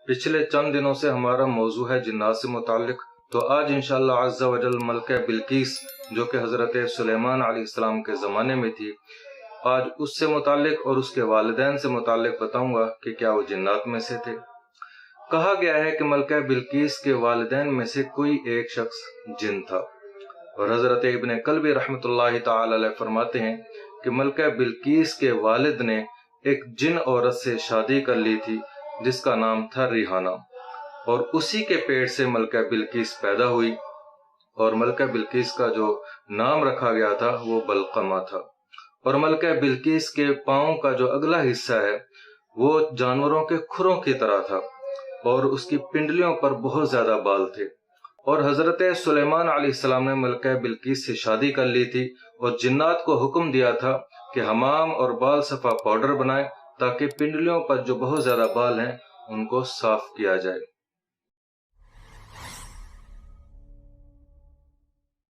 पिछले चंद दिनों से हमारा मौजू है जिन्नात से मुताल्लिक। तो आज इंशाअल्लाह अज़्ज़ा वजल मलका बिल्किस जो कि हज़रत सुलेमान अलैहिस्सलाम के ज़माने में थी, आज उससे मुताल्लिक और उसके वालिदैन से मुताल्लिक बताऊंगा कि क्या वो जिन्नात में से थे। कहा गया है कि मलका बिल्किस के वालिदैन में से कोई एक शख्स जिन था, और हज़रत इब्न कल्बी रहमतुल्लाहि ताला अलैह फरमाते हैं कि मलका बिल्किस के वालिद ने एक जिन औरत से शादी कर ली थी जिसका नाम था रिहाना, और उसी के पेट से मलका बिल्किस पैदा हुई, और मलका बिल्किस का जो नाम रखा गया था वो बलकमा था। और मलका बिल्किस के पाँव का जो अगला हिस्सा है वो जानवरों के खुरों की तरह था, और उसकी पिंडलियों पर बहुत ज्यादा बाल थे। और हजरत सुलेमान अलैहिस्सलाम ने मलका बिल्किस से शादी कर ली थी और जिन्नात को हुक्म दिया था कि हमाम और बाल सफा पाउडर बनाएं ताकि पिंडलियों पर जो बहुत ज्यादा बाल हैं उनको साफ किया जाए।